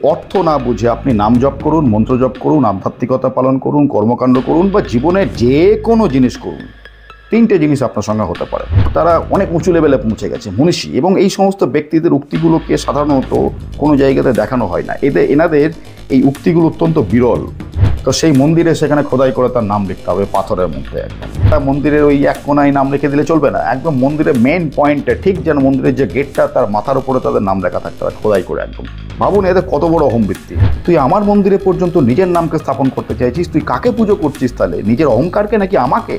অর্থ না বুঝে আপনি নাম জপ করুন, মন্ত্র জপ করুন, আধ্যাত্মিকতা পালন করুন, কর্মকাণ্ড করুন বা জীবনের যে কোনো জিনিস করুন, তিনটে জিনিস আপনার সঙ্গে হতে পারে। তারা অনেক উঁচু লেভেলে পৌঁছে গেছে, মনীষী, এবং এই সমস্ত ব্যক্তিদের উক্তিগুলোকে সাধারণত কোনো জায়গাতে দেখানো হয় না। এনাদের এই উক্তিগুলো অত্যন্ত বিরল। তো সেই মন্দিরে সেখানে খোদাই করে তার নাম লিখতে হবে পাথরের মধ্যে। একদম তার মন্দিরের ওই এক কোনায় নাম লিখে দিলে চলবে না, একদম মন্দিরের মেন পয়েন্টে, ঠিক যেন মন্দিরের যে গেটটা তার মাথার উপরে তাদের নাম লেখা থাকতে হবে খোদাই করে। একদম ভাবুন এদের কত বড় অহংবৃত্তি। তুই আমার মন্দিরে পর্যন্ত নিজের নামকে স্থাপন করতে চাইছিস, তুই কাকে পুজো করছিস তাহলে? নিজের অহংকারকে নাকি আমাকে?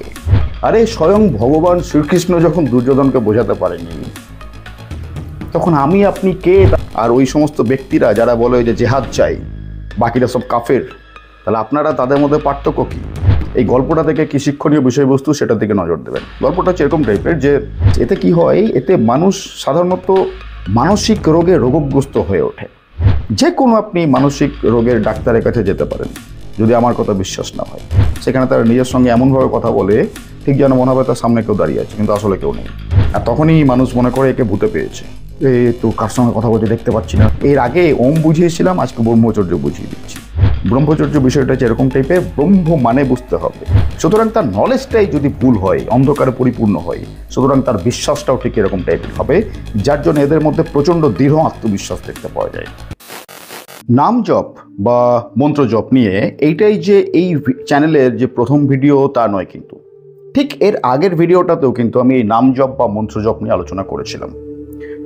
আরে স্বয়ং ভগবান শ্রীকৃষ্ণ যখন দুর্যোধনকে বোঝাতে পারেনি, তখন আমি আপনি কে? আর ওই সমস্ত ব্যক্তিরা যারা বলে যে জেহাদ চাই, বাকিরা সব কাফের, তাহলে আপনারা তাদের মধ্যে পার্থক্য কী? এই গল্পটা থেকে কি শিক্ষণীয় বিষয়বস্তু সেটার দিকে নজর দেবেন। গল্পটা হচ্ছে এরকম টাইপের যে এতে কি হয়, এতে মানুষ সাধারণত মানসিক রোগে রোগগ্রস্ত হয়ে ওঠে। যে কোনো আপনি মানসিক রোগের ডাক্তারের কাছে যেতে পারেন, যদি আমার কথা বিশ্বাস না হয়। সেখানে তারা নিজের সঙ্গে এমনভাবে কথা বলে ঠিক যেন মনে হবে তার সামনে কেউ দাঁড়িয়ে আছে, কিন্তু আসলে কেউ নেই। আর তখনই মানুষ মনে করে একে ভূতে পেয়েছে। তো কার সঙ্গে কথা বলতে দেখতে পাচ্ছি না। এর আগে ওম বুঝিয়েছিলাম, আজকে ব্রহ্মচর্য বুঝিয়ে দিচ্ছি। ব্রহ্মচর্য বিষয়টা হচ্ছে এরকম টাইপের, ব্রহ্ম মানে বুঝতে হবে। সুতরাং তার নলেজটাই যদি ভুল হয়, অন্ধকারে পরিপূর্ণ হয়, সুতরাং তার বিশ্বাসটাও ঠিক এরকম টাইপের হবে, যার জন্য এদের মধ্যে প্রচণ্ড দৃঢ় আত্মবিশ্বাস দেখতে পাওয়া যায়। নাম জপ বা মন্ত্র জপ নিয়ে এইটাই যে এই চ্যানেলের যে প্রথম ভিডিও তা নয়, কিন্তু ঠিক এর আগের ভিডিওটাতেও কিন্তু আমি এই নাম জপ বা মন্ত্র জপ নিয়ে আলোচনা করেছিলাম।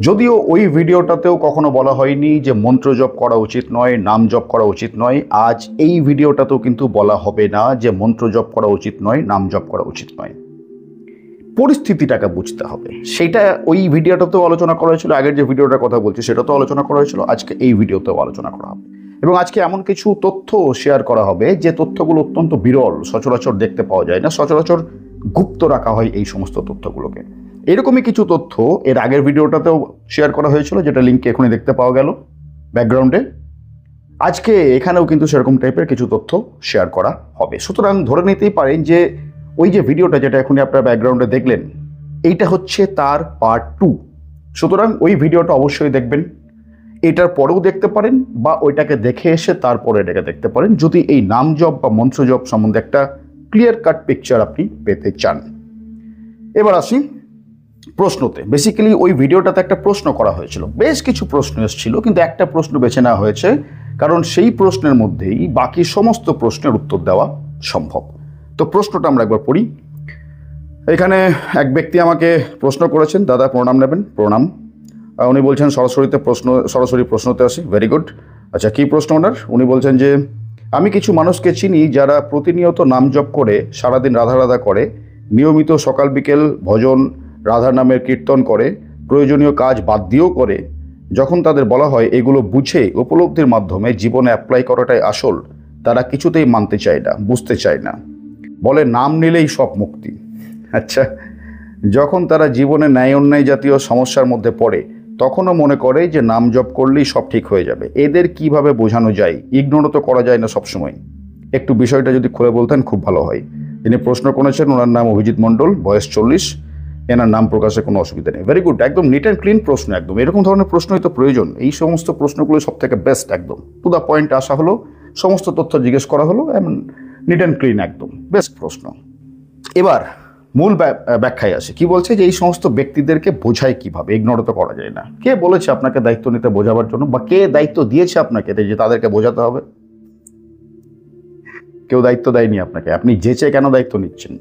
যদিও ওই ভিডিওটাতেও কখনো বলা হয়নি যে মন্ত্র জপ করা উচিত নয়, নাম জপ করা উচিত নয়। আজ এই ভিডিওটাতেও কিন্তু বলা হবে না যে মন্ত্র জপ করা উচিত নয়, নাম জপ করা উচিত নয়। পরিস্থিতিটাকে বুঝতে হবে, সেটা ওই ভিডিওটাতেও আলোচনা করা হয়েছিল। আগের যে ভিডিওটার কথা বলছি সেটাতেও আলোচনা করা হয়েছিল, আজকে এই ভিডিওতেও আলোচনা করা হবে। এবং আজকে এমন কিছু তথ্য শেয়ার করা হবে যে তথ্যগুলো অত্যন্ত বিরল, সচরাচর দেখতে পাওয়া যায় না, সচরাচর গুপ্ত রাখা হয় এই সমস্ত তথ্যগুলোকে। এরকমই কিছু তথ্য এর আগের ভিডিওটাতেও শেয়ার করা হয়েছিল, যেটা লিঙ্কে এখনই দেখতে পাওয়া গেল ব্যাকগ্রাউন্ডে। আজকে এখানেও কিন্তু সেরকম টাইপের কিছু তথ্য শেয়ার করা হবে। সুতরাং ধরে নিতেই পারেন যে ওই যে ভিডিওটা যেটা এখনই আপনার ব্যাকগ্রাউন্ডে দেখলেন, এইটা হচ্ছে তার পার্ট 2। সুতরাং ওই ভিডিওটা অবশ্যই দেখবেন। এটার পরেও দেখতে পারেন বা ওইটাকে দেখে এসে তারপরে এটাকে দেখতে পারেন, যদি এই নাম জপ বা মন্ত্র জপ সম্বন্ধে একটা ক্লিয়ার কাট পিকচার আপনি পেতে চান। এবার আসি প্রশ্নতে। বেসিক্যালি ওই ভিডিওটাতে একটা প্রশ্ন করা হয়েছিল, বেশ কিছু প্রশ্ন এসেছিল, কিন্তু একটা প্রশ্ন বেছে নেওয়া হয়েছে কারণ সেই প্রশ্নের মধ্যেই বাকি সমস্ত প্রশ্নের উত্তর দেওয়া সম্ভব। তো প্রশ্নটা আমরা একবার পড়ি। এখানে এক ব্যক্তি আমাকে প্রশ্ন করেছেন, দাদা প্রণাম নেবেন। প্রণাম। উনি বলছেন সরাসরি প্রশ্নতে আসি। Very good. আচ্ছা, কী প্রশ্ন ওনার? উনি বলছেন যে আমি কিছু মানুষকে চিনি যারা প্রতিনিয়ত নাম জপ করে, সারাদিন রাধা রাধা করে, নিয়মিত সকাল বিকেল ভজন রাধা নামের কীর্তন করে, প্রয়োজনীয় কাজ বাদ দিয়েও করে। যখন তাদের বলা হয় এগুলো বুঝে উপলব্ধির মাধ্যমে জীবনে অ্যাপ্লাই করাটাই আসল, তারা কিছুতেই মানতে চায় না, বুঝতে চায় না, বলে নাম নিলেই সব মুক্তি। আচ্ছা, যখন তারা জীবনে ন্যায় অন্যায় জাতীয় সমস্যার মধ্যে পড়ে, তখনও মনে করে যে নাম জপ করলেই সব ঠিক হয়ে যাবে। এদের কিভাবে বোঝানো যায়? ইগনোরও তো করা যায় না সবসময়। একটু বিষয়টা যদি খুলে বলতেন খুব ভালো হয়। যিনি প্রশ্ন করেছেন ওনার নাম অভিজিৎ মণ্ডল, বয়স 40। এনার নাম প্রকাশে কোনো অসুবিধা নেই। ভেরি গুড, একদম নিট অ্যান্ড ক্লিন প্রশ্ন। একদম এরকম ধরনের প্রশ্নই তো প্রয়োজন। এই সমস্ত প্রশ্নগুলো সব থেকে বেস্ট, একদম টু দ্য পয়েন্টে আসা হলো, সমস্ত তথ্য জিজ্ঞেস করা হলো, এমন নিট অ্যান্ড ক্লিন, একদম বেস্ট প্রশ্ন। এবার মূল ব্যাখ্যায় আসে। কি বলছে যে এই সমস্ত ব্যক্তিদেরকে বোঝায় কিভাবে? ইগনোরও তো করা যায় না। কে বলেছে আপনাকে দায়িত্ব নিতে বোঝাবার জন্য, বা কে দায়িত্ব দিয়েছে আপনাকে যে তাদেরকে বোঝাতে হবে? কেউ দায়িত্ব দেয়নি আপনাকে, আপনি যেচে কেন দায়িত্ব নিচ্ছেন?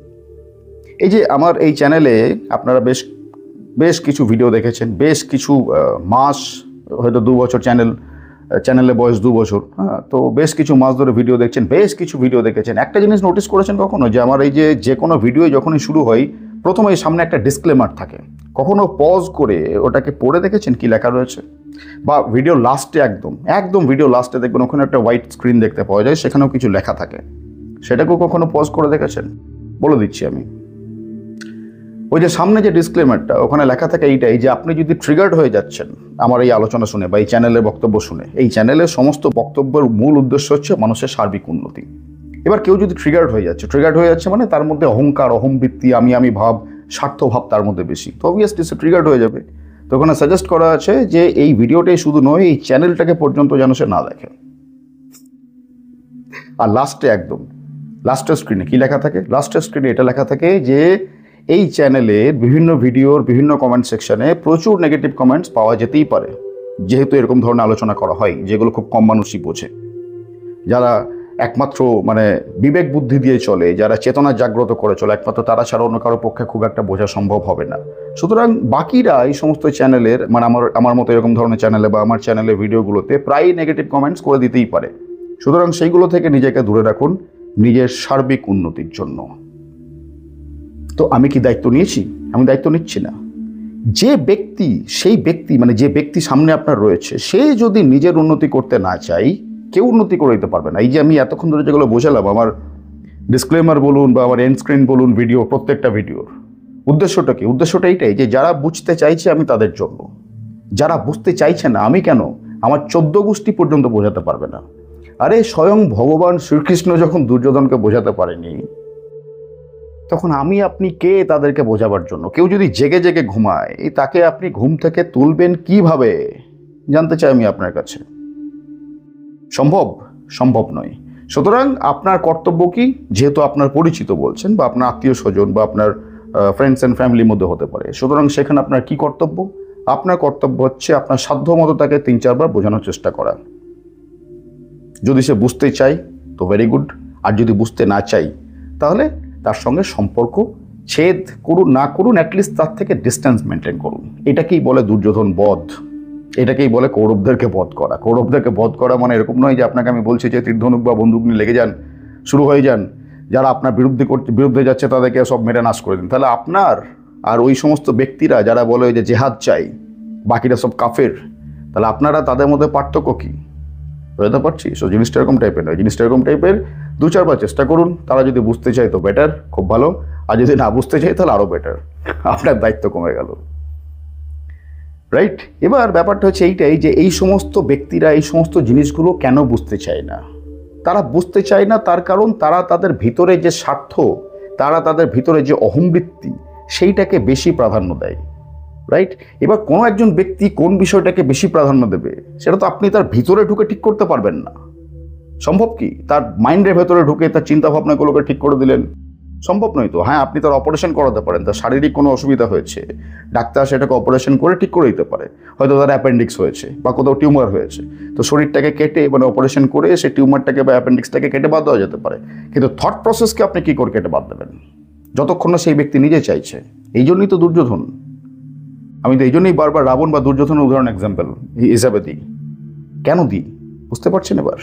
এই যে আমার এই চ্যানেলে আপনারা বেশ কিছু ভিডিও দেখেছেন, বেশ কিছু মাস, হয়তো 2 বছর চ্যানেলে বয়স 2 বছর, হ্যাঁ, তো বেশ কিছু মাস ধরে ভিডিও দেখছেন, বেশ কিছু ভিডিও দেখেছেন। একটা জিনিস নোটিস করেছেন কখনো, যে আমার এই যে কোনো ভিডিও যখনই শুরু হয় প্রথমে সামনে একটা ডিসক্লেমার থাকে। কখনো পজ করে ওটাকে পড়ে দেখেছেন কি লেখা রয়েছে? বা ভিডিও লাস্টে একদম ভিডিও লাস্টে দেখবেন ওখানে একটা হোয়াইট স্ক্রিন দেখতে পাওয়া যায়, সেখানেও কিছু লেখা থাকে। সেটাকেও কখনো পজ করে দেখেছেন? বলে দিচ্ছি আমি। ওই যে সামনে যে ডিসক্লেমারটা, ওখানে লেখা থাকে এইটাই যে আপনি যদি ট্রিগার্ড হয়ে যাচ্ছেন আমার এই আলোচনা শুনে বা এই চ্যানেলের বক্তব্য শুনে, এই চ্যানেলের সমস্ত বক্তব্যের মূল উদ্দেশ্য হচ্ছে মানুষের সার্বিক উন্নতি। এবার কেউ যদি ট্রিগার্ড হয়ে যাচ্ছে মানে তার মধ্যে অহংকার, অহংবৃত্তি, আমি ভাব, স্বার্থভাব তার মধ্যে বেশি, তো অবভিয়াসলি সে ট্রিগার্ড হয়ে যাবে। তো ওখানে সাজেস্ট করা আছে যে এই ভিডিওটাই শুধু নয়, এই চ্যানেলটাকে পর্যন্ত যেন সে না দেখে। আর লাস্টের স্ক্রিনে কি লেখা থাকে? লাস্টের স্ক্রিনে এটা লেখা থাকে যে এই চ্যানেলে বিভিন্ন ভিডিওর বিভিন্ন কমেন্ট সেকশনে প্রচুর নেগেটিভ কমেন্টস পাওয়া যেতেই পারে, যেহেতু এরকম ধরনের আলোচনা করা হয় যেগুলো খুব কম মানুষই বোঝে। যারা একমাত্র বিবেক বুদ্ধি দিয়ে চলে, যারা চেতনা জাগ্রত করে চলে, একমাত্র তারা ছাড়া অন্য কারোর পক্ষে খুব একটা বোঝা সম্ভব হবে না। সুতরাং বাকিরা এই সমস্ত চ্যানেলের আমার মতো এরকম ধরনের চ্যানেলে বা আমার চ্যানেলের ভিডিওগুলোতে প্রায় নেগেটিভ কমেন্টস করে দিতেই পারে। সুতরাং সেইগুলো থেকে নিজেকে দূরে রাখুন নিজের সার্বিক উন্নতির জন্য। তো আমি কি দায়িত্ব নিয়েছি? আমি দায়িত্ব নিচ্ছি না। যে ব্যক্তি যে ব্যক্তি সামনে আপনার রয়েছে, সে যদি নিজের উন্নতি করতে না চাই, কেউ উন্নতি করে দিতে পারবে না। এই যে আমি এতক্ষণ ধরে যেগুলো বোঝালাম, আমার ডিসক্লেমার বলুন বা আমার এন্ড স্ক্রিন বলুন, প্রত্যেকটা ভিডিওর উদ্দেশ্যটা কি? উদ্দেশ্যটা এইটাই যে যারা বুঝতে চাইছে আমি তাদের জন্য, যারা বুঝতে চাইছে না আমি কেন, আমার 14 গোষ্ঠী পর্যন্ত বোঝাতে পারবে না। আরে স্বয়ং ভগবান শ্রীকৃষ্ণ যখন দুর্যোধনকে বোঝাতে পারেনি, তখন আমি আপনি কে তাদেরকে বোঝাবার জন্য? কেউ যদি জেগে জেগে ঘুমায়, তাকে আপনি ঘুম থেকে তুলবেন কিভাবে? জানতে চাই আমি আপনার কাছে। সম্ভব নয়। সুতরাং আপনার কর্তব্য কি? যেহেতু আপনার পরিচিত বলছেন বা আপনার আত্মীয় স্বজন বা আপনার ফ্রেন্ডস অ্যান্ড ফ্যামিলির মধ্যে হতে পারে, সুতরাং সেখানে আপনার কি কর্তব্য? আপনার কর্তব্য হচ্ছে আপনার সাধ্য মতো তাকে 3-4 বার বোঝানোর চেষ্টা করা। যদি সে বুঝতে চায় তো ভেরি গুড, আর যদি বুঝতে না চাই তাহলে তার সঙ্গে সম্পর্ক ছেদ করুন না করুন, অ্যাটলিস্ট তার থেকে ডিস্টেন্স মেনটেন করুন। এটাকেই বলে দুর্যোধন বধ, এটাকেই বলে কৌরবদেরকে বধ করা। কৌরবদেরকে বধ করা মানে এরকম নয় যে আপনাকে আমি বলছি যে তীরধনুক বা বন্দুক নিয়ে লেগে যান, শুরু হয়ে যান, যারা আপনার বিরুদ্ধে যাচ্ছে তাদেরকে সব মেরে নাশ করে দিন। তাহলে আপনার আর ওই সমস্ত ব্যক্তিরা যারা বলে যে জেহাদ চাই, বাকিরা সব কাফের, তাহলে আপনারা তাদের মধ্যে পার্থক্য কী? বুঝতে পারছি। সো জিনিসটা এরকম টাইপের নয়, জিনিসটা এরকম টাইপের। 2-4 বার চেষ্টা করুন, তারা যদি বুঝতে চায় তো বেটার, খুব ভালো, আর যদি না বুঝতে চায় তাহলে আরও বেটার, আপনার দায়িত্ব কমে গেল, রাইট? এবার ব্যাপারটা হচ্ছে এইটাই যে এই সমস্ত ব্যক্তিরা এই সমস্ত জিনিসগুলো কেন বুঝতে চায় না? তারা বুঝতে চায় না তার কারণ তারা তাদের ভিতরে যে স্বার্থ, তারা তাদের ভিতরে যে অহংবৃত্তি, সেইটাকে বেশি প্রাধান্য দেয়, রাইট? এবার কোনো একজন ব্যক্তি কোন বিষয়টাকে বেশি প্রাধান্য দেবে সেটা তো আপনি তার ভিতরে ঢুকে ঠিক করতে পারবেন না। সম্ভব কি? তার মাইন্ডের ভেতরে ঢুকে তার চিন্তা ভাবনাগুলোকে ঠিক করে দিলেন? সম্ভব নয় তো। হ্যাঁ, আপনি তার অপারেশন করাতে পারেন, তার শারীরিক কোনো অসুবিধা হয়েছে, ডাক্তার সেটাকে অপারেশন করে ঠিক করে দিতে পারে। হয়তো তার অ্যাপেন্ডিক্স হয়েছে বা কোথাও টিউমার হয়েছে, তো শরীরটাকে কেটে অপারেশন করে সেই টিউমারটাকে বা অ্যাপেন্ডিক্সটাকে কেটে বাদ দেওয়া যেতে পারে। কিন্তু থট প্রসেসকে আপনি কী করে কেটে বাদ দেবেন যতক্ষণ না সেই ব্যক্তি নিজে চাইছে? এই জন্যই তো দুর্যোধন। আমি তো এই জন্যই বারবার রাবণ বা দুর্যোধনের উদাহরণ এক্সাম্পল হিসাবে দিই। কেন দিই বুঝতে পারছেন? এবার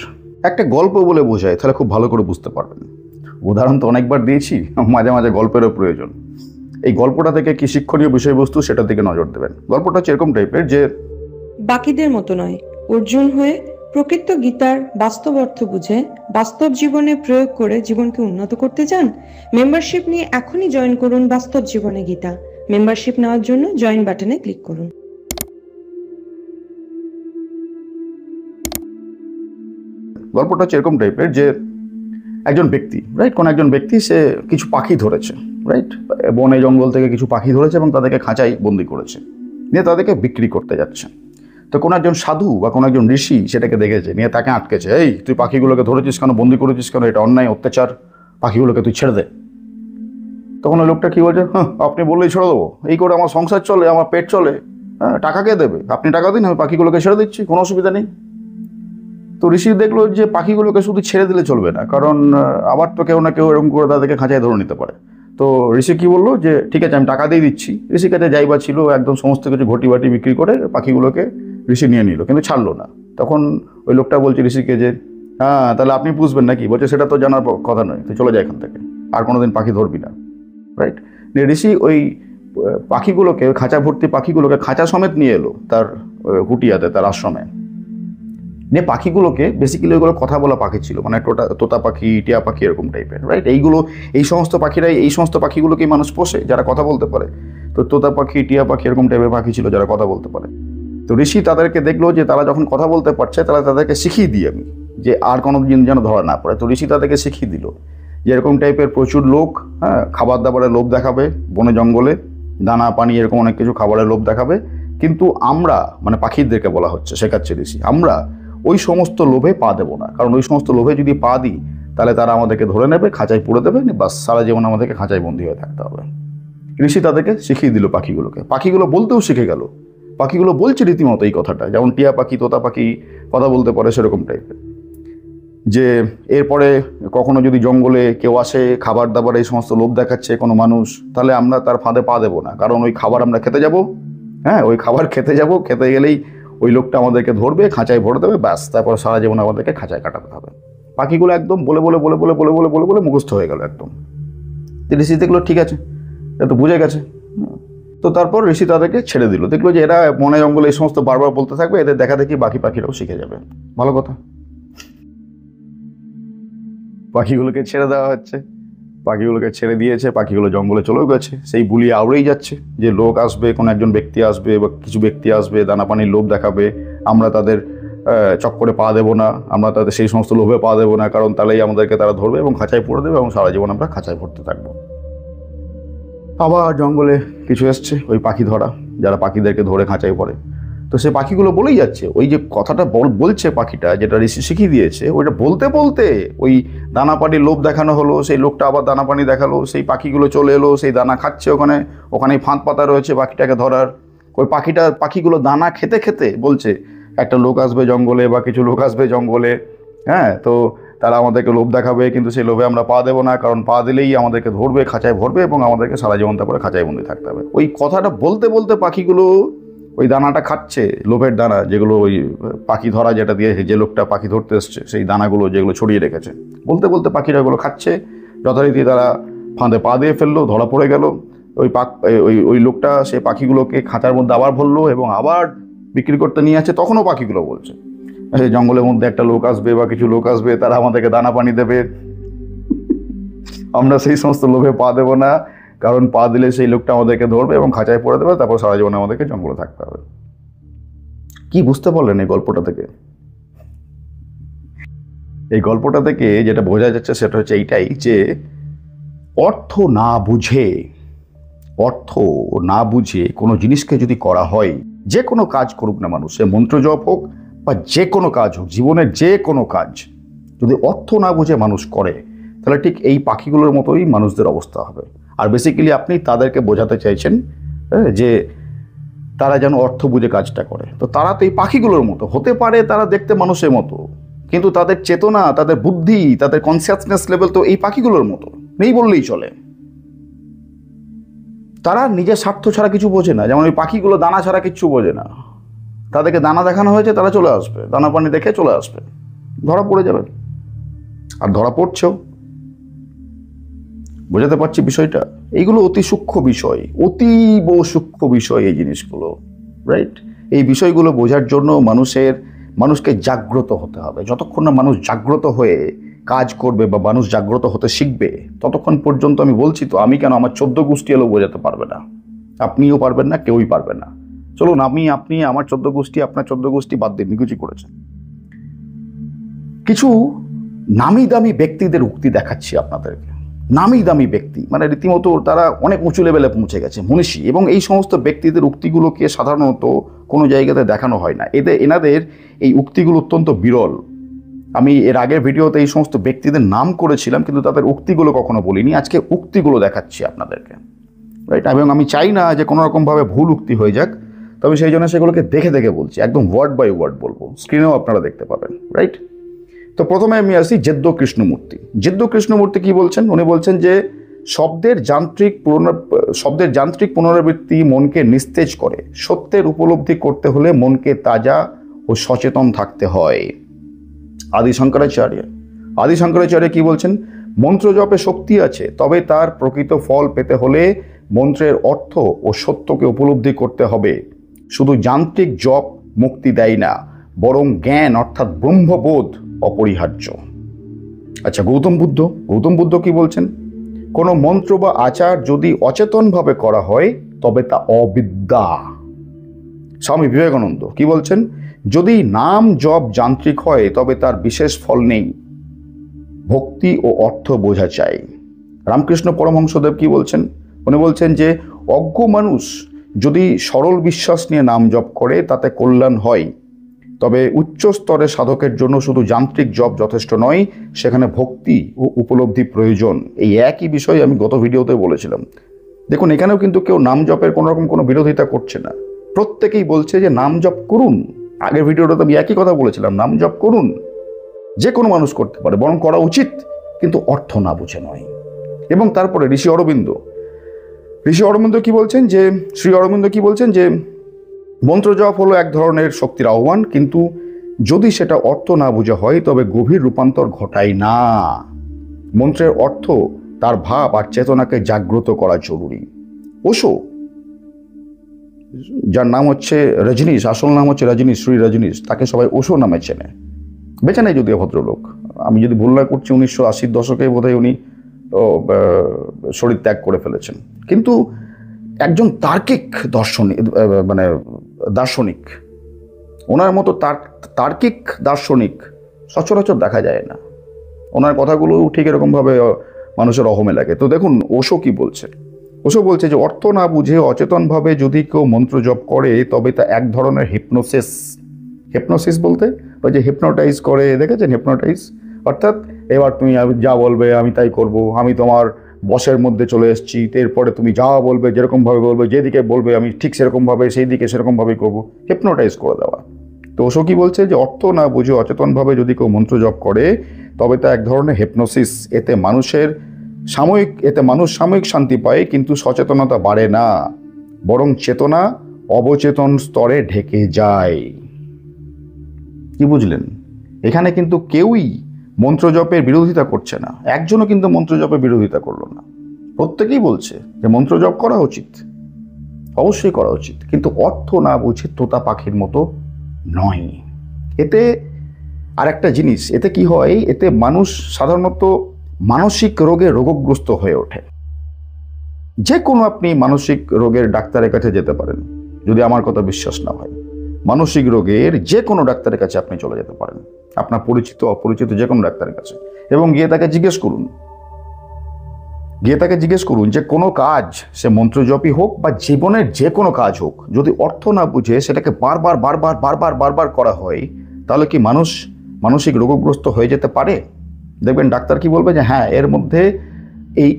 একটা গল্প বলে বোঝায়, তাহলে খুব ভালো করে বুঝতে পারবেন। উদাহরণ তো অনেকবার দিয়েছি, মাঝে মাঝে গল্পেরও প্রয়োজন। এই গল্পটা থেকে কি শিক্ষণীয় বিষয়বস্তু সেটার দিকে নজর দেবেন। গল্পটা হচ্ছে এরকম টাইপের যে বাকিদের মতো নয়, অর্জুন হয়ে প্রকৃত গীতার বাস্তব অর্থ বুঝে বাস্তব জীবনে প্রয়োগ করে জীবনকে উন্নত করতে চান? মেম্বারশিপ নিয়ে এখনই জয়েন করুন বাস্তব জীবনে গীতা। মেম্বারশিপ নেওয়ার জন্য জয়েন বাটনে ক্লিক করুন। গল্পটা হচ্ছে এরকম টাইপের যে একজন ব্যক্তি, রাইট, কোন একজন ব্যক্তি সে কিছু পাখি ধরেছে, রাইট, বনে জঙ্গল থেকে কিছু পাখি ধরেছে এবং তাদেরকে খাঁচায় বন্দি করেছে, নিয়ে তাদেরকে বিক্রি করতে যাচ্ছে। তো কোনো একজন সাধু বা কোনো একজন ঋষি সেটাকে দেখেছে, নিয়ে তাকে আটকেছে, এই তুই পাখিগুলোকে ধরেছিস কেন, বন্দি করেছিস কেন, এটা অন্যায়, অত্যাচার, পাখিগুলোকে তুই ছেড়ে দে। তখন ওই লোকটা কী বলছে, হ্যাঁ আপনি বললেই ছেড়ে দেবো, এই করে আমার সংসার চলে, আমার পেট চলে, হ্যাঁ টাকা কে দেবে, আপনি টাকা দিন, আমি পাখিগুলোকে ছেড়ে দিচ্ছি, কোনো অসুবিধা নেই। তো ঋষি দেখলো যে পাখিগুলোকে শুধু ছেড়ে দিলে চলবে না, কারণ আবার তো কেউ না কেউ এরকম করে তাদেরকে খাঁচায় ধরে নিতে পারে। তো ঋষি কী বললো যে ঠিক আছে আমি টাকা দিয়ে দিচ্ছি। ঋষির কাছে যাইবা ছিল, একদম সমস্ত কিছু ঘটি বাটি বিক্রি করে পাখিগুলোকে ঋষি নিয়ে নিল, কিন্তু ছাড়লো না। তখন ওই লোকটা বলছে ঋষিকে যে হ্যাঁ তাহলে আপনি বুঝবেন নাকি? বলছে সেটা তো জানার কথা নয়, তুই চলে যায় এখান থেকে, আর কোনোদিন পাখি ধরবি না, রাইট। ঋষি ওই পাখিগুলোকে, খাঁচা ভর্তি পাখিগুলোকে খাঁচা সমেত নিয়ে এলো তার কুটিয়াতে, তার আশ্রমে। নিয়ে পাখিগুলোকে, বেসিক্যালি ওইগুলো কথা বলা পাখি ছিল, মানে তোতা পাখি, টিয়া পাখি এরকম টাইপের, রাইট। এই সমস্ত পাখিরাই, এই সমস্ত পাখিগুলোকেই মানুষ পোষে যারা কথা বলতে পারে। তো তোতা পাখি, টিয়া পাখি এরকম টাইপের পাখি ছিল যারা কথা বলতে পারে। তো ঋষি তাদেরকে দেখলো যে তারা যখন কথা বলতে পারছে, তাহলে তাদেরকে শিখিয়ে দিই আমি, যে আর কোনো দিন যেন ধরা না পড়ে। তো ঋষি তাদেরকে শিখিয়ে দিল যে এরকম টাইপের প্রচুর লোক, হ্যাঁ, খাবার দাবারের লোভ দেখাবে, বনে জঙ্গলে দানা পানি এরকম অনেক কিছু খাবারের লোভ দেখাবে, কিন্তু আমরা, মানে পাখিদেরকে বলা হচ্ছে, শেখাচ্ছে ঋষি, আমরা ওই সমস্ত লোভে পা দেবো না। কারণ ওই সমস্ত লোভে যদি পা দিই তাহলে তারা আমাদেরকে ধরে নেবে, খাঁচায় পুড়ে দেবে, বাস সারা জীবন আমাদেরকে খাঁচায় বন্দী হয়ে থাকতে হবে। ঋষি তাদেরকে শিখিয়ে দিল পাখিগুলোকে, পাখিগুলো বলতেও শিখে গেল, পাখিগুলো বলছে রীতিমতো এই কথাটা, যেমন টিয়া পাখি তোতা পাখি কথা বলতে পারে সেরকম টাইপের, যে এরপরে কখনো যদি জঙ্গলে কেউ আসে খাবার দাবার এই সমস্ত লোভ দেখাচ্ছে কোনো মানুষ, তাহলে আমরা তার ফাঁদে পা দেবো না, কারণ ওই খাবার আমরা খেতে যাব, হ্যাঁ ওই খাবার খেতে যাব, খেতে গেলেই ওই লোকটা আমাদেরকে ধরবে, খাঁচায় ভরে দেবে, ব্যাস তারপর সারা জীবন আমাদেরকে খাঁচায় কাটাতে হবে। পাখিগুলো একদম বলে বলে বলে বলে বলে বলে বলে বলে মুখস্থ হয়ে গেল একদম। ঋষি দেখলো ঠিক আছে, এটা তো বুঝে গেছে। তো তারপর ঋষি তাদেরকে ছেড়ে দিল, দেখলো যে এরা বনে জঙ্গলে এই সমস্ত বারবার বলতে থাকবে, এদের দেখা দেখি বাকি পাখিরাও শিখে যাবে। ভালো কথা, পাখিগুলোকে ছেড়ে দেওয়া হচ্ছে, পাখিগুলোকে ছেড়ে দিয়েছে, পাখিগুলো জঙ্গলে চলেও গেছে, সেই বুলিয়ে আউড়েই যাচ্ছে যে লোক আসবে, কোনো একজন ব্যক্তি আসবে বা কিছু ব্যক্তি আসবে, দানা পানির লোভ দেখাবে, আমরা তাদের চক্করে পা দেবো না, আমরা তাদের সেই সমস্ত লোভে পা দেবো না, কারণ তাহলেই আমাদেরকে তারা ধরবে এবং খাঁচায় পড়ে দেবে এবং সারা জীবন আমরা খাঁচায় পড়তে থাকবো। আবার জঙ্গলে কিছু এসছে ওই পাখি ধরা, যারা পাখিদেরকে ধরে খাঁচায় পড়ে, তো সে পাখিগুলো বলেই যাচ্ছে, ওই যে কথাটা বলছে পাখিটা, যেটা ঋষি শিখিয়ে দিয়েছে, ওইটা বলতে বলতে ওই দানা পানির লোভ দেখানো হলো, সেই লোকটা আবার দানা পানি দেখালো, সেই পাখিগুলো চলে এলো, সেই দানা খাচ্ছে, ওখানেই ফাঁদ পাতা রয়েছে পাখিটাকে ধরার। ওই পাখিগুলো দানা খেতে খেতে বলছে একটা লোক আসবে জঙ্গলে বা কিছু লোক আসবে জঙ্গলে, হ্যাঁ তো তারা আমাদেরকে লোভ দেখাবে, কিন্তু সেই লোভে আমরা পা দেবো না, কারণ পা দিলেই আমাদেরকে ধরবে, খাঁচায় ভরবে এবং আমাদেরকে সারা জীবন তারপরে খাঁচায় বন্দি থাকতে হবে। ওই কথাটা বলতে বলতে পাখিগুলো ওই দানাটা খাচ্ছে, লোভের দানা, যেগুলো ওই পাখি ধরা যেটা দিয়ে যে লোকটা পাখি ধরতে এসছে সেই দানাগুলো যেগুলো ছড়িয়ে রেখেছে, বলতে বলতে পাখিরা ওগুলো খাচ্ছে। যথারীতি তারা ফাঁদে পা দিয়ে ফেললো, ধরা পড়ে গেল। ওই লোকটা সেই পাখিগুলোকে খাঁচার মধ্যে আবার ভরলো এবং আবার বিক্রি করতে নিয়ে আসছে। তখনও পাখিগুলো বলছে জঙ্গলের মধ্যে একটা লোক আসবে বা কিছু লোক আসবে, তারা আমাদেরকে দানা পানি দেবে, আমরা সেই সমস্ত লোভে পা দেবো না, কারণ পা দিলে সেই লোকটা আমাদেরকে ধরবে এবং খাঁচায় পড়ে দেবে, তারপর সারা জীবন আমাদেরকে জঙ্গলে থাকতে হবে। কি বুঝতে পারলেন এই গল্পটা থেকে? এই গল্পটা থেকে যেটা বোঝা যাচ্ছে সেটা হচ্ছে এইটাই, যে অর্থ না বুঝে কোনো জিনিসকে যদি করা হয়, যে কোনো কাজ করুক না মানুষ, সে মন্ত্র জপ হোক বা যে কোনো কাজ হোক, জীবনের যে কোনো কাজ যদি অর্থ না বুঝে মানুষ করে, তাহলে ঠিক এই পাখিগুলোর মতোই মানুষদের অবস্থা হবে। আর বেসিক্যালি আপনি তাদেরকে বোঝাতে চাইছেন যে তারা যেন অর্থ বুঝে কাজটা করে। তো তারা তো এই পাখিগুলোর মতো হতে পারে, তারা দেখতে মানুষের মতো, কিন্তু তাদের চেতনা, তাদের বুদ্ধি, তাদের কনসিয়াসনেস লেভেল তো এই পাখিগুলোর মতো নেই বললেই চলে। তারা নিজের স্বার্থ ছাড়া কিছু বোঝে না, যেমন ওই পাখিগুলো দানা ছাড়া কিচ্ছু বোঝে না। তাদেরকে দানা দেখানো হয়েছে, তারা চলে আসবে, দানা পানি দেখে চলে আসবে, ধরা পড়ে যাবে, আর ধরা পড়ছেও। বোঝাতে পারছি বিষয়টা? এইগুলো অতি সূক্ষ্ম বিষয়, অতীব সূক্ষ্ম বিষয় এই জিনিসগুলো, রাইট? এই বিষয়গুলো বোঝার জন্য মানুষকে জাগ্রত হতে হবে। যতক্ষণ না মানুষ জাগ্রত হয়ে কাজ করবে বা মানুষ জাগ্রত হতে শিখবে, ততক্ষণ পর্যন্ত আমি বলছি তো, আমি কেন, আমার 14 গোষ্ঠী এলেও বোঝাতে পারবে না, আপনিও পারবেন না, কেউই পারবে না। চলুন আপনি আমার 14 গোষ্ঠী, আপনার 14 গোষ্ঠী বাদ দিয়ে নিকুচি করেছেন। কিছু নামি দামি ব্যক্তিদের উক্তি দেখাচ্ছি আপনাদেরকে। নামি দামি ব্যক্তি, মানে রীতিমতো তারা অনেক উঁচু লেভেলে পৌঁছে গেছে, মনীষী, এবং এই সমস্ত ব্যক্তিদের উক্তিগুলোকে সাধারণত কোনো জায়গাতে দেখানো হয় না। এনাদের এই উক্তিগুলো অত্যন্ত বিরল। আমি এর আগের ভিডিওতে এই সমস্ত ব্যক্তিদের নাম করেছিলাম, কিন্তু তাদের উক্তিগুলো কখনো বলিনি। আজকে উক্তিগুলো দেখাচ্ছি আপনাদেরকে, রাইট? এবং আমি চাই না যে কোনো রকমভাবে ভুল উক্তি হয়ে যাক, তবে সেই জন্য সেগুলোকে দেখে দেখে বলছি, একদম ওয়ার্ড বাই ওয়ার্ড বলবো, স্ক্রিনেও আপনারা দেখতে পাবেন, রাইট? তো প্রথমে আমি আসি জেদ্দ কৃষ্ণমূর্তি কি বলছেন? উনি বলছেন যে শব্দের যান্ত্রিক পুনরাবৃত্তি মনকে নিস্তেজ করে। সত্যের উপলব্ধি করতে হলে মনকে তাজা ও সচেতন থাকতে হয়। আদি শঙ্করাচার্য কি বলছেন? মন্ত্র জপে শক্তি আছে, তবে তার প্রকৃত ফল পেতে হলে মন্ত্রের অর্থ ও সত্যকে উপলব্ধি করতে হবে। শুধু যান্ত্রিক জপ মুক্তি দেয় না, বরং জ্ঞান অর্থাৎ ব্রহ্মবোধ অপরিহার্য। আচ্ছা, গৌতম বুদ্ধ কি বলছেন? কোনো মন্ত্র বা আচার যদি অচেতনভাবে করা হয় তবে তা অবিদ্যা। স্বামী বিবেকানন্দ কি বলছেন? যদি নাম জপ যান্ত্রিক হয় তবে তার বিশেষ ফল নেই, ভক্তি ও অর্থ বোঝা চাই। রামকৃষ্ণ পরমহংসদেব কি বলছেন? উনি বলছেন যে অজ্ঞ মানুষ যদি সরল বিশ্বাস নিয়ে নাম জপ করে তাতে কল্যাণ হয়, তবে উচ্চ স্তরের সাধকের জন্য শুধু যান্ত্রিক জপ যথেষ্ট নয়, সেখানে ভক্তি ও উপলব্ধি প্রয়োজন। এই একই বিষয় আমি গত ভিডিওতে বলেছিলাম। দেখুন, এখানেও কিন্তু কেউ নাম জপের কোনো বিরোধিতা করছে না, প্রত্যেকেই বলছে যে নাম জপ করুন। আগের ভিডিওটাতে আমি একই কথা বলেছিলাম, নাম জপ করুন, যে কোনো মানুষ করতে পারে, বরং করা উচিত, কিন্তু অর্থ না বুঝে নয়। এবং তারপরে ঋষি অরবিন্দ কি বলছেন যে শ্রী অরবিন্দ কি বলছেন যে মন্ত্র জপ হলো এক ধরনের শক্তির আহ্বান, কিন্তু যদি সেটা অর্থ না বুঝে হয় তবে গভীর রূপান্তর ঘটায় না। মন্ত্রের অর্থ, তার ভাব আর চেতনাকে জাগ্রত করা জরুরি। ওশো, যার নাম হচ্ছে রজনীশ, আসল নাম হচ্ছে রজনীশ, শ্রী রজনীশ, তাকে সবাই ওশো নামে চেনে। বেঁচে নেই যদিও ভদ্রলোক, আমি যদি ভুল না করছি 1980-র দশকে বোধহয় উনি শরীর ত্যাগ করে ফেলেছেন। কিন্তু একজন তার্কিক দার্শনিক, ওনার মতো তার্কিক দার্শনিক সচরাচর দেখা যায় না। ওনার কথাগুলো ঠিক এরকমভাবে মানুষের অহমে লাগে। তো দেখুন ওশো কি বলছে। ওশো বলছে যে অর্থ না বুঝে অচেতনভাবে যদি কেউ মন্ত্র জপ করে তবে তা এক ধরনের হিপনোসিস বলতে ওই যে হিপনোটাইজ করে, দেখেছেন হিপনোটাইজ? অর্থাৎ এবার তুমি যা বলবে আমি তাই করব, আমি তোমার বসের মধ্যে চলে এসেছি, এরপরে তুমি যা বলবে, যেরকমভাবে বলবে, যেদিকে বলবে আমি ঠিক সেরকমভাবে সেই দিকে সেরকমভাবেই করবো, হিপনোটাইজ করে দেওয়া। তো ওশো কি বলছে যে অর্থ না বুঝে অচেতনভাবে যদি কেউ মন্ত্র জপ করে তবে তা এক ধরনের হিপনোসিস। এতে মানুষ সাময়িক শান্তি পায়, কিন্তু সচেতনতা বাড়ে না, বরং চেতনা অবচেতন স্তরে ঢেকে যায়। কি বুঝলেন? এখানে কিন্তু কেউই মন্ত্র জপের বিরোধিতা করছে না, একজনও কিন্তু মন্ত্র জপের বিরোধিতা করলো না। প্রত্যেকেই বলছে যে মন্ত্র জপ করা উচিত, অবশ্যই করা উচিত, কিন্তু অর্থ না বুঝে তোতা পাখির মতো নয়। এতে আর একটা জিনিস, এতে কি হয়, এতে মানুষ সাধারণত মানসিক রোগে রোগগ্রস্ত হয়ে ওঠে। যে কোনো আপনি মানসিক রোগের ডাক্তারের কাছে যেতে পারেন, যদি আমার কথা বিশ্বাস না হয়, মানসিক রোগের যে কোনো ডাক্তারের কাছে আপনি চলে যেতে পারেন, আপনার পরিচিত অপরিচিত যে কোনো ডাক্তারের কাছে, এবং গিয়ে তাকে জিজ্ঞেস করুন যে কোনো কাজ, সে মন্ত্রজপই হোক বা জীবনের যে কোনো কাজ হোক, যদি অর্থ না বুঝে সেটাকে বারবার করা হয়, তাহলে কি মানুষ মানসিক রোগগ্রস্ত হয়ে যেতে পারে? দেখবেন ডাক্তার কি বলবে যে হ্যাঁ, এর মধ্যে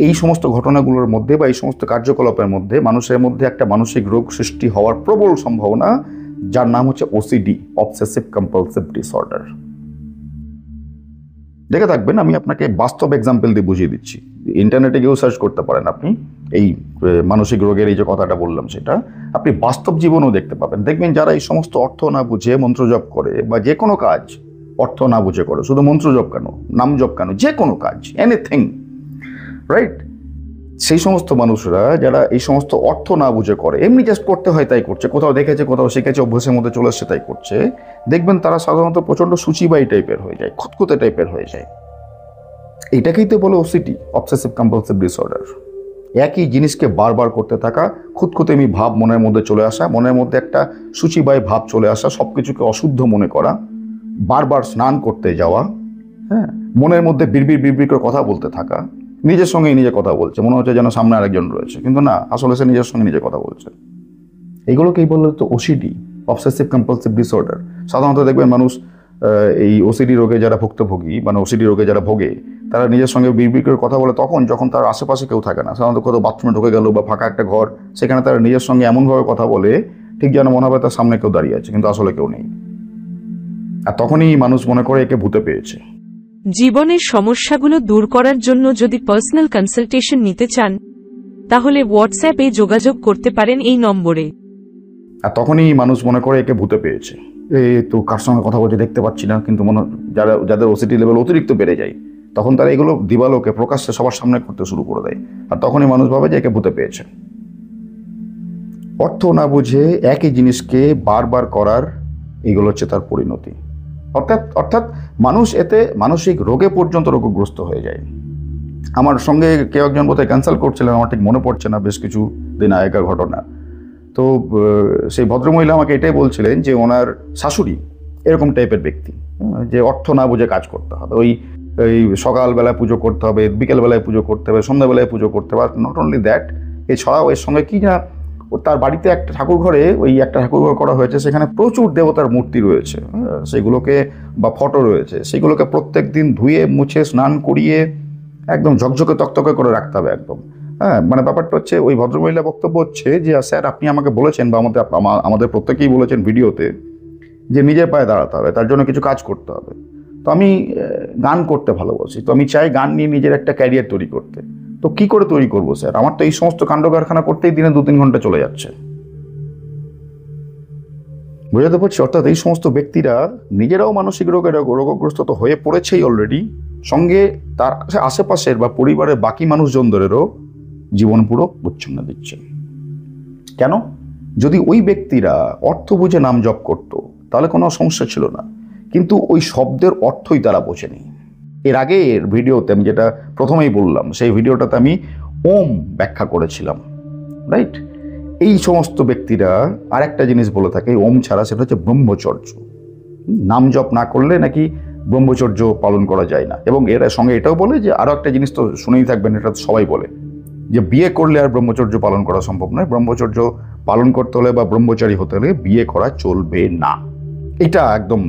এই সমস্ত ঘটনাগুলোর মধ্যে বা এই সমস্ত কার্যকলাপের মধ্যে মানুষের মধ্যে একটা মানসিক রোগ সৃষ্টি হওয়ার প্রবল সম্ভাবনা, যার নাম হচ্ছে ওসিডি, অবসেসিভ কম্পালসিভ ডিসঅর্ডার। দেখে থাকবেন, আমি আপনাকে বাস্তব এক্সাম্পল দিয়ে বুঝিয়ে দিচ্ছি। ইন্টারনেটে গিয়েও সার্চ করতে পারেন আপনি, এই মানসিক রোগের এই যে কথাটা বললাম সেটা আপনি বাস্তব জীবনেও দেখতে পাবেন। দেখবেন যারা এই সমস্ত অর্থ না বুঝে মন্ত্র জপ করে বা যে কোনো কাজ অর্থ না বুঝে করে, শুধু মন্ত্র জপ কেন, নাম জপ কেন, যে কোনো কাজ, এনিথিং, রাইট, সেই সমস্ত মানুষরা যারা এই সমস্ত অর্থ না বুঝে করে, এমনি জাস্ট করতে হয় তাই করছে, কোথাও দেখেছে, কোথাও শিখেছে, অভ্যাসের মধ্যে চলে আসছে তাই করছে, দেখবেন তারা সাধারণত প্রচণ্ড সূচিবাই টাইপের হয়ে যায়, খুঁতখুঁতে টাইপের হয়ে যায়। এটাকেই তো বলে ওসিডি, অবসেসিভ কম্পালসিভ ডিসঅর্ডার। একই জিনিসকে বারবার করতে থাকা, খুঁতখুঁতেমি ভাব মনের মধ্যে চলে আসা, মনের মধ্যে একটা সূচিবাই ভাব চলে আসা, সব কিছুকে অশুদ্ধ মনে করা, বারবার স্নান করতে যাওয়া, হ্যাঁ, মনের মধ্যে বিড়বিড় করে কথা বলতে থাকা, নিজের সঙ্গেই নিজে কথা বলছে, মনে হচ্ছে যেন সামনে আরেকজন রয়েছে, কিন্তু না, আসলে সে নিজের সঙ্গে নিজে কথা বলছে। এইগুলোকেই বললে তো ওসিডি, অবসেসিভ কম্পালসিভ ডিসঅর্ডার। সাধারণত দেখবেন মানুষ এই ওসিডি রোগে যারা ভুক্তভোগী, মানে ওসিডি রোগে যারা ভোগে, তারা নিজের সঙ্গে বিড়বিড় করে কথা বলে তখন যখন তার আশেপাশে কেউ থাকে না। সাধারণত কোথাও বাথরুমে ঢুকে গেল বা ফাঁকা একটা ঘর, সেখানে তারা নিজের সঙ্গে এমনভাবে কথা বলে ঠিক যেন মনে হবে তার সামনে কেউ দাঁড়িয়ে আছে, কিন্তু আসলে কেউ নেই। আর তখনই মানুষ মনে করে একে ভূতে পেয়েছে। জীবনের সমস্যাগুলো দূর করার জন্য যদি পার্সোনাল কনসালটেশন নিতে চান, তাহলে হোয়াটসঅ্যাপে যোগাযোগ করতে পারেন এই নম্বরে। আর তখনই মানুষ মনে করে একে ভূতে পেয়েছে, তো কার সঙ্গে কথা বলছে দেখতে পাচ্ছি না, কিন্তু যাদের ওসিডি লেভেল অতিরিক্ত বেড়ে যায়, তখন তারা এগুলো দিবালোকে প্রকাশ্যে সবার সামনে করতে শুরু করে দেয়, আর তখনই মানুষ ভাবে যে একে ভূতে পেয়েছে। অর্থ না বুঝে একই জিনিসকে বারবার করার, এগুলো হচ্ছে তার পরিণতি। অর্থাৎ মানুষ এতে মানসিক রোগে পর্যন্ত রোগগ্রস্ত হয়ে যায়। আমার সঙ্গে কেউ একজন বোধহয় কনসাল্ট করছিলেন, আমার ঠিক মনে পড়ছে না, বেশ কিছু দিন আগেকার ঘটনা। তো সেই ভদ্রমহিলা আমাকে এটাই বলছিলেন যে ওনার শাশুড়ি এরকম টাইপের ব্যক্তি, যে অর্থ না বুঝে কাজ করতে হবে, ওই সকালবেলায় পুজো করতে হবে, বিকেলবেলায় পুজো করতে হবে, সন্ধ্যাবেলায় পুজো করতে হবে, নট অনলি দ্যাট, এছাড়াও এর সঙ্গে কি না তার বাড়িতে একটা ঠাকুর ঘরে ওই একটা ঠাকুর ঘর করা হয়েছে, সেখানে প্রচুর দেবতার মূর্তি রয়েছে, সেগুলোকে বা ফটো রয়েছে, সেগুলোকে প্রত্যেক দিন ধুয়ে মুছে স্নান করিয়ে একদম ঝকঝকে তকতকে করে রাখতে হবে একদম। হ্যাঁ, মানে ব্যাপারটা হচ্ছে ওই ভদ্রমহিলা বক্তব্য হচ্ছে যে স্যার আপনি আমাকে বলেছেন বা আমাদের প্রত্যেকেই বলেছেন ভিডিওতে যে নিজের পায়ে দাঁড়াতে হবে, তার জন্য কিছু কাজ করতে হবে। তো আমি গান করতে ভালোবাসি, তো আমি চাই গান নিয়ে নিজের একটা ক্যারিয়ার তৈরি করতে। তো কি করে তৈরি করবো স্যার? আমার তো এই সমস্ত কাণ্ড কারখানা করতেই দিনে 2-3 ঘন্টা চলে যাচ্ছে। বোঝাতে পারছি? অর্থাৎ এই সমস্ত ব্যক্তিরা নিজেরাও মানসিক রোগগ্রস্ত তো হয়ে পড়েছেই অলরেডি, সঙ্গে তার আশেপাশের বা পরিবারের বাকি মানুষজনদেরও জীবন পুরো উচ্ছন্ন দিচ্ছে। কেন? যদি ওই ব্যক্তিরা অর্থ বুঝে নাম জপ করত তাহলে কোনো সমস্যা ছিল না, কিন্তু ওই শব্দের অর্থই তারা বোঝেনি। এর আগের ভিডিওতে আমি যেটা প্রথমেই বললাম, সেই ভিডিওটাতে আমি ওম ব্যাখ্যা করেছিলাম, রাইট? এই সমস্ত ব্যক্তিরা আর একটা জিনিস বলে থাকে ওম ছাড়া, সেটা হচ্ছে ব্রহ্মচর্য। নাম জপ না করলে নাকি ব্রহ্মচর্য পালন করা যায় না। এবং এর সঙ্গে এটাও বলে যে আরও একটা জিনিস তো শুনেই থাকবেন, এটা তো সবাই বলে যে বিয়ে করলে আর ব্রহ্মচর্য পালন করা সম্ভব নয়, ব্রহ্মচর্য পালন করতে হলে বা ব্রহ্মচারী হতে হলে বিয়ে করা চলবে না। এটা একদম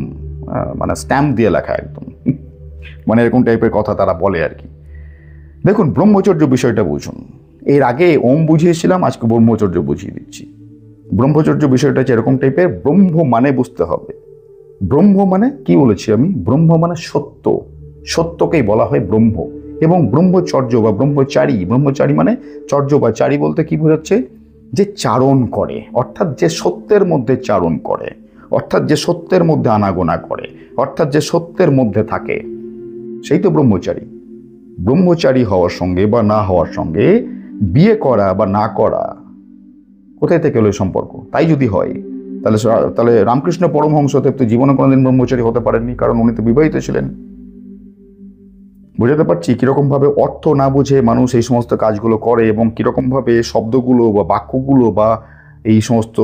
মানে স্ট্যাম্প দিয়ে লেখা একদম, মানে এরকম টাইপের কথা তারা বলে আর কি। দেখুন, ব্রহ্মচর্য বিষয়টা বুঝুন। এর আগে ওম বুঝিয়েছিলাম, আজকে ব্রহ্মচর্য বুঝিয়ে দিচ্ছি। ব্রহ্মচর্য বিষয়টা হচ্ছে এরকম টাইপের, ব্রহ্ম মানে বুঝতে হবে। ব্রহ্ম মানে কি বলেছি আমি? ব্রহ্ম মানে সত্য, সত্যকেই বলা হয় ব্রহ্ম। এবং ব্রহ্মচর্য বা ব্রহ্মচারী মানে চর্য বা চারী বলতে কি বোঝাচ্ছে? যে চারণ করে, অর্থাৎ যে সত্যের মধ্যে চারণ করে, অর্থাৎ যে সত্যের মধ্যে আনাগোনা করে, অর্থাৎ যে সত্যের মধ্যে থাকে, সেই তো ব্রহ্মচারী। ব্রহ্মচারী হওয়ার সঙ্গে বা না হওয়ার সঙ্গে বিয়ে করা বা না করা কোথায় থেকে হলো সম্পর্ক? তাই যদি হয় তাহলে রামকৃষ্ণ পরমহংসদেব তো জীবনে কোনোদিন ব্রহ্মচারী হতে পারেননি, কারণ উনি তো বিবাহিত ছিলেন। বুঝাতে পারছি কিরকম ভাবে অর্থ না বুঝে মানুষ এই সমস্ত কাজগুলো করে, এবং কিরকম ভাবে শব্দগুলো বা বাক্যগুলো বা এই সমস্ত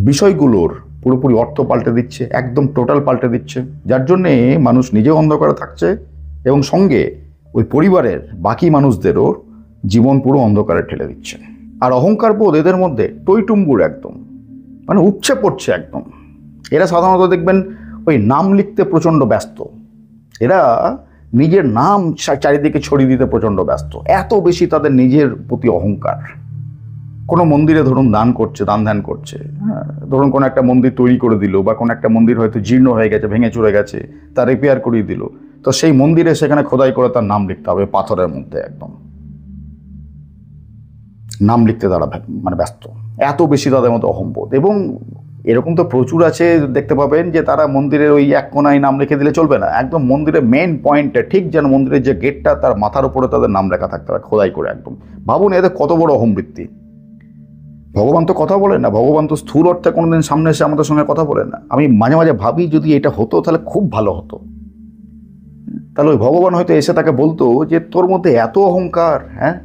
বিষয়গুলোর পুরোপুরি অর্থ পাল্টে দিচ্ছে, একদম টোটাল পাল্টে দিচ্ছে, যার জন্যে মানুষ নিজেও অন্ধকারে থাকছে এবং সঙ্গে ওই পরিবারের বাকি মানুষদেরও জীবন পুরো অন্ধকারে ঠেলে দিচ্ছে। আর অহংকার বোধ এদের মধ্যে টইটুম্বুর একদম, মানে উপচে পড়ছে একদম। এরা সাধারণত দেখবেন ওই নাম লিখতে প্রচণ্ড ব্যস্ত, এরা নিজের নাম চারিদিকে ছড়িয়ে দিতে প্রচণ্ড ব্যস্ত, এত বেশি তাদের নিজের প্রতি অহংকার। কোনো মন্দিরে ধরুন দান ধ্যান করছে, হ্যাঁ, ধরুন কোনো একটা মন্দির তৈরি করে দিল, বা কোনো একটা মন্দির হয়তো জীর্ণ হয়ে গেছে, ভেঙে চুরে গেছে, তা রিপেয়ার করিয়ে দিল, তো সেই মন্দিরে সেখানে খোদাই করে তার নাম লিখতে হবে পাথরের মধ্যে, একদম নাম লিখতে তারা মানে ব্যস্ত, এত বেশি তাদের মধ্যে অহংবোধ। এবং এরকম তো প্রচুর আছে, দেখতে পাবেন যে তারা মন্দিরের ওই এক কোনায় নাম লিখে দিলে চলবে না, একদম মন্দিরের মেন পয়েন্টে, ঠিক যেন মন্দিরের যে গেটটা তার মাথার উপরে তাদের নাম লেখা থাকতে হবে খোদাই করে একদম। ভাবুন এদের কত বড় অহংবৃত্তি। ভগবান তো কথা বলেন না, ভগবান তো স্থূল অর্থে কোনোদিন সামনে এসে আমাদের সঙ্গে কথা বলেন না। আমি মাঝে মাঝে ভাবি যদি এটা হতো তাহলে খুব ভালো হতো। তাহলে ওই ভগবান হয়তো এসে তাকে বলতো যে তোর মধ্যে এত অহংকার, হ্যাঁ,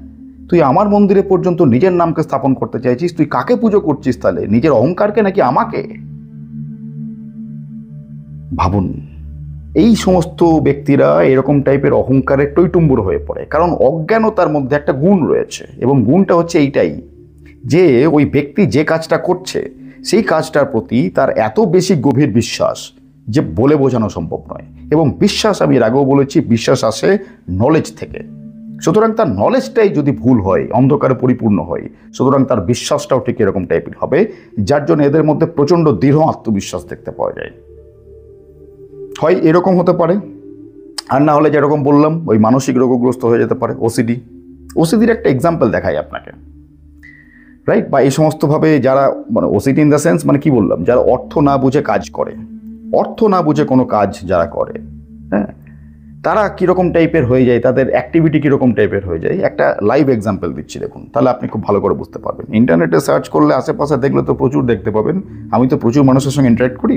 তুই আমার মন্দিরে পর্যন্ত নিজের নামকে স্থাপন করতে চাইছিস, তুই কাকে পুজো করছিস তাহলে? নিজের অহংকারকে নাকি আমাকে? ভাবুন, এই সমস্ত ব্যক্তিরা এরকম টাইপের অহংকারের টইটুম্বুর হয়ে পড়ে, কারণ অজ্ঞানতার মধ্যে একটা গুণ রয়েছে, এবং গুণটা হচ্ছে এইটাই যে ওই ব্যক্তি যে কাজটা করছে সেই কাজটার প্রতি তার এত বেশি গভীর বিশ্বাস যে বলে বোঝানো সম্ভব নয়। এবং বিশ্বাস, আমি এর আগেও বলেছি, বিশ্বাস আসে নলেজ থেকে। সুতরাং তার নলেজটাই যদি ভুল হয়, অন্ধকারে পরিপূর্ণ হয়, সুতরাং তার বিশ্বাসটাও ঠিক এরকম টাইপের হবে, যার জন্য এদের মধ্যে প্রচণ্ড দৃঢ় আত্মবিশ্বাস দেখতে পাওয়া যায়। হয় এরকম হতে পারে, আর না হলে যেরকম বললাম ওই মানসিক রোগগ্রস্ত হয়ে যেতে পারে, ওসিডির একটা এক্সাম্পল দেখাই আপনাকে, রাইট? বা এই সমস্তভাবে যারা মানে ওসিডি ইন দ্য সেন্স, মানে কি বললাম, যারা অর্থ না বুঝে কাজ করে, অর্থ না বুঝে কোনো কাজ যারা করে, হ্যাঁ, তারা কীরকম টাইপের হয়ে যায়, তাদের অ্যাক্টিভিটি কীরকম টাইপের হয়ে যায়। একটা লাইভ এক্সাম্পল দিচ্ছি, দেখুন, তাহলে আপনি খুব ভালো করে বুঝতে পারবেন। ইন্টারনেটে সার্চ করলে আশেপাশে দেখলে তো প্রচুর দেখতে পাবেন, আমি তো প্রচুর মানুষের সঙ্গে ইন্টারাক্ট করি,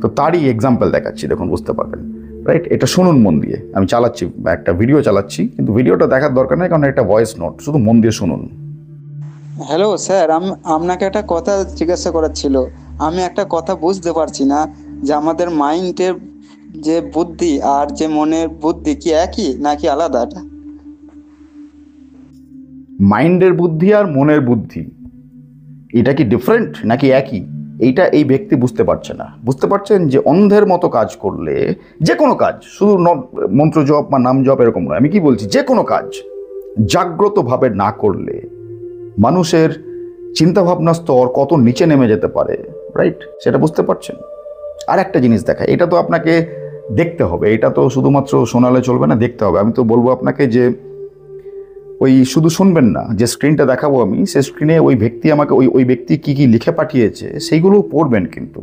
তো তারই এক্সাম্পল দেখাচ্ছি, দেখুন বুঝতে পারবেন, রাইট? এটা শুনুন মন দিয়ে, আমি চালাচ্ছি একটা ভিডিও চালাচ্ছি, কিন্তু ভিডিওটা দেখার দরকার নেই, কারণ একটা ভয়েস নোট, শুধু মন দিয়ে শুনুন। হ্যালো স্যার, আপনাকে একটা কথা জিজ্ঞাসা করার ছিল। আমি একটা কথা বুঝতে পারছি না যে আমাদের মাইন্ডের যে বুদ্ধি আর যে মনের বুদ্ধি কি একই নাকি আলাদা? মাইন্ডের বুদ্ধি আর মনের বুদ্ধি এটা কি ডিফারেন্ট নাকি একই? এইটা এই ব্যক্তি বুঝতে পারছে না। বুঝতে পারছেন যে অন্ধের মতো কাজ করলে, যে কোনো কাজ, শুধু মন্ত্র জপ বা নাম জপ এরকম নয়, আমি কি বলছি, যে কোনো কাজ জাগ্রতভাবে না করলে মানুষের চিন্তাভাবনার স্তর কত নিচে নেমে যেতে পারে, রাইট? সেটা বুঝতে পারছেন। আর একটা জিনিস দেখা, এটা তো আপনাকে দেখতে হবে, এটা তো শুধুমাত্র শোনালে চলবে না, দেখতে হবে। আমি তো বলবো আপনাকে যে ওই শুধু শুনবেন না, যে স্ক্রিনটা দেখাবো আমি, সে স্ক্রিনে ওই ব্যক্তি আমাকে ওই ব্যক্তি কি কি লিখে পাঠিয়েছে সেইগুলো পড়বেন, কিন্তু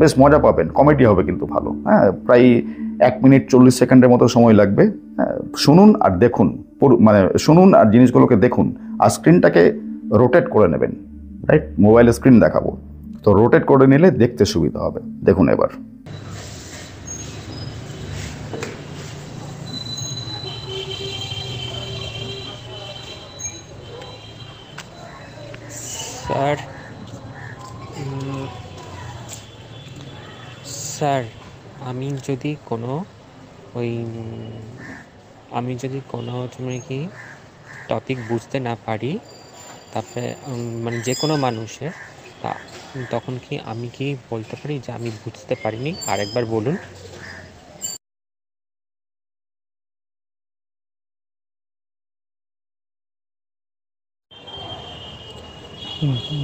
বেশ মজা পাবেন, কমেডি হবে কিন্তু ভালো। হ্যাঁ, প্রায় 1 মিনিট 40 সেকেন্ডের মতো সময় লাগবে। হ্যাঁ, শুনুন আর দেখুন, মানে শুনুন আর জিনিসগুলোকে দেখুন, আর স্ক্রিনটাকে রোটেট করে নেবেন, রাইট? মোবাইলের স্ক্রিন দেখাবো তো রোটেট করে নিলে দেখতে সুবিধা হবে। দেখুন এবার। স্যার, স্যার আমি যদি কোনো ওই আমি যদি কোনো কি টপিক বুঝতে না পারি, তারপরে মানে যে কোনো মানুষের, তখন কি আমি কি বলতে পারি যে আমি বুঝতে পারিনি, আরেকবার বলুন?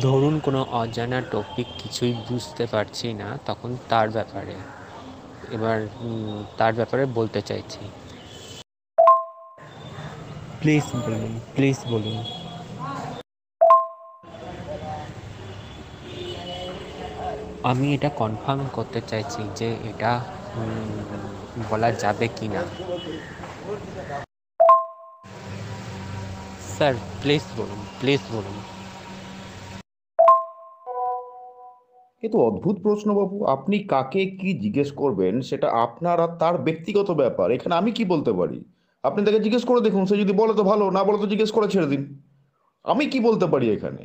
ধরুন কোনো অজানা টপিক কিছুই বুঝতে পারছি না, তখন তার ব্যাপারে বলতে চাইছি। প্লিজ বলুন, প্লিজ বলুন। আমি এটা কনফার্ম করতে চাইছি যে এটা বলা যাবে কি না। স্যার প্লিজ বলুন, প্লিজ বলুন। এ তো অদ্ভুত প্রশ্ন বাবু। আপনি কাকে কি জিজ্ঞেস করবেন সেটা আপনার আর তার ব্যক্তিগত ব্যাপার, এখানে আমি কি বলতে পারি? আপনি তাকে জিজ্ঞেস করে দেখুন, সে যদি বলে তো ভালো, না বলে তো জিজ্ঞেস করে ছেড়ে দিন। আমি কি বলতে পারি এখানে?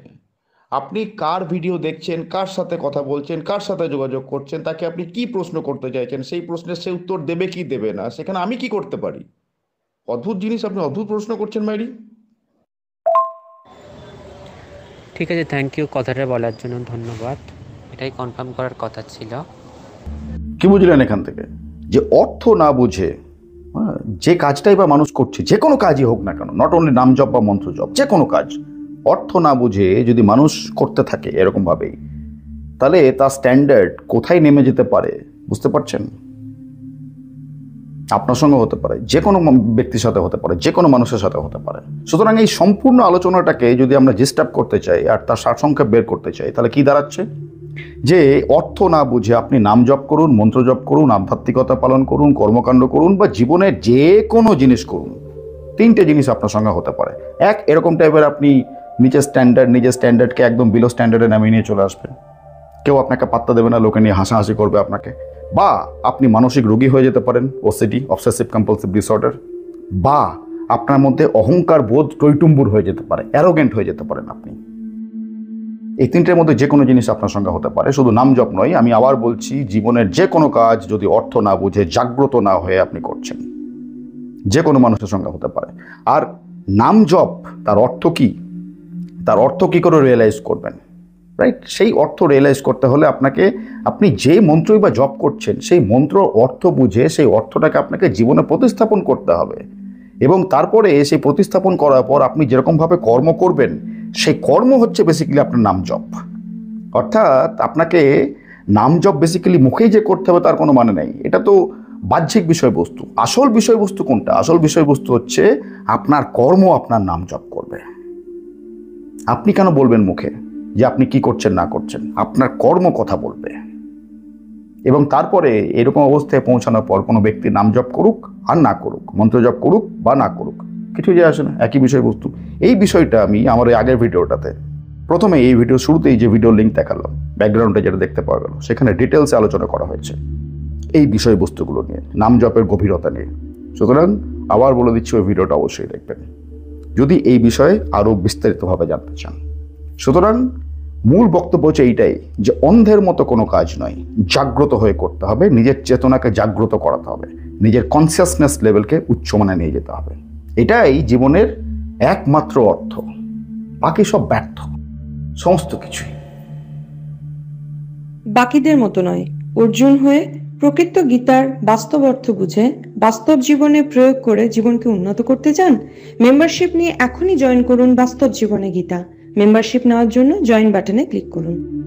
আপনি কার ভিডিও দেখছেন, কার সাথে কথা বলছেন, কার সাথে যোগাযোগ করছেন, তাকে আপনি কি প্রশ্ন করতে চাইছেন, সেই প্রশ্নের সে উত্তর দেবে কি দেবে না, সেখানে আমি কি করতে পারি? অদ্ভুত জিনিস, আপনি অদ্ভুত প্রশ্ন করছেন মাইরি। ঠিক আছে, থ্যাংক ইউ কথাটা বলার জন্য, ধন্যবাদ। এটাই কনফার্ম করার কথা ছিল। কি বুঝলেন এখান থেকে? যে অর্থ না বুঝে যে কাজটাই বা মানুষ করছে, যে কোনো কাজই হোক না কেন, নট অনলি নাম জপ বা মন্ত্র জপ, যে কোনো কাজ অর্থ না বুঝে যদি মানুষ করতে থাকে এরকমভাবেই, তাহলে তার স্ট্যান্ডার্ড কোথায় নেমে যেতে পারে বুঝতে পারছেন? আপনার সঙ্গে হতে পারে, যে কোনো ব্যক্তির সাথে হতে পারে, যে কোনো মানুষের সাথে হতে পারে। সুতরাং এই সম্পূর্ণ আলোচনাটাকে যদি আমরা ডিস্টার্ব করতে চাই আর তার সারসংক্ষেপ বের করতে চাই, তাহলে কি দাঁড়াচ্ছে? যে অর্থ না বুঝে আপনি নাম জপ করুন, মন্ত্র জপ করুন, আধ্যাত্মিকতা পালন করুন, কর্মকাণ্ড করুন, বা জীবনের যে কোনো জিনিস করুন, 3টে জিনিস আপনার সঙ্গে হতে পারে। এক, এরকম টাইপের আপনি নিজের স্ট্যান্ডার্ডকে একদম বিলো স্ট্যান্ডার্ডে নামিয়ে নিয়ে চলে আসবেন, কেউ আপনাকে পাত্তা দেবে না, লোকে নিয়ে হাসাহাসি করবে আপনাকে। বা আপনি মানসিক রোগী হয়ে যেতে পারেন, ওসিডি, অবসেসিভ কম্পালসিভ ডিসঅর্ডার। বা আপনার মধ্যে অহংকার বোধ টইটুম্বুর হয়ে যেতে পারে, অ্যারোগেন্ট হয়ে যেতে পারেন আপনি। এই 3টের মধ্যে যে কোনো জিনিস আপনার সঙ্গে হতে পারে। শুধু নাম জপ নয়, আমি আবার বলছি, জীবনের যে কোনো কাজ যদি অর্থ না বুঝে, জাগ্রত না হয়ে আপনি করছেন, যে কোনো মানুষের সঙ্গে হতে পারে। আর নাম জপ তার অর্থ কি, তার অর্থ কি করে রিয়েলাইজ করবেন, রাইট? সেই অর্থ রিয়েলাইজ করতে হলে আপনি যে মন্ত্রই বা জপ করছেন, সেই মন্ত্র অর্থ বুঝে সেই অর্থটাকে আপনাকে জীবনে প্রতিস্থাপন করতে হবে। এবং তারপরে সেই প্রতিস্থাপন করার পর আপনি যেরকমভাবে কর্ম করবেন, সেই কর্ম হচ্ছে বেসিক্যালি আপনার নাম জপ। অর্থাৎ আপনাকে নাম জপ বেসিক্যালি মুখেই যে করতে হবে তার কোনো মানে নেই, এটা তো বাহ্যিক বিষয়বস্তু। আসল বিষয়বস্তু কোনটা? আসল বিষয়বস্তু হচ্ছে আপনার কর্ম আপনার নাম জপ করবে। আপনি কেন বলবেন মুখে যে আপনি কি করছেন না করছেন? আপনার কর্ম কথা বলবে। এবং তারপরে এরকম অবস্থায় পৌঁছানোর পর কোনো ব্যক্তি নাম জপ করুক আর না করুক, মন্ত্র জপ করুক বা না করুক, কিছু যে আসে না, একই বিষয়বস্তু। এই বিষয়টা আমি আমার ওই আগের ভিডিওটাতে, প্রথমে এই ভিডিও শুরুতেই যে ভিডিও লিঙ্ক দেখালাম, ব্যাকগ্রাউন্ডে যেটা দেখতে পাওয়া গেল, সেখানে ডিটেলসে আলোচনা করা হয়েছে এই বিষয়বস্তুগুলো নিয়ে, নাম জপের গভীরতা নিয়ে। সুতরাং আবার বলে দিচ্ছি, ওই ভিডিওটা অবশ্যই দেখবেন যদি এই বিষয়ে আরও বিস্তারিতভাবে জানতে চান। সুতরাং মূল বক্তব্য হচ্ছে এইটাই, যে অন্ধের মতো কোনো কাজ নয়, জাগ্রত হয়ে করতে হবে, নিজের চেতনাকে জাগ্রত করাতে হবে, নিজের কনসিয়াসনেস লেভেলকে উচ্চমানে নিয়ে যেতে হবে। এটাই জীবনের একমাত্র অর্থ, বাকি সব ব্যর্থ, সমস্ত কিছুই। বাকিদের মতো নয়, অর্জুন হয়ে প্রকৃত গীতার বাস্তব অর্থ বুঝে বাস্তব জীবনে প্রয়োগ করে জীবনকে উন্নত করতে চান? মেম্বারশিপ নিয়ে এখনই জয়েন করুন বাস্তব জীবনে গীতা। মেম্বারশিপ নেওয়ার জন্য জয়েন বাটনে ক্লিক করুন।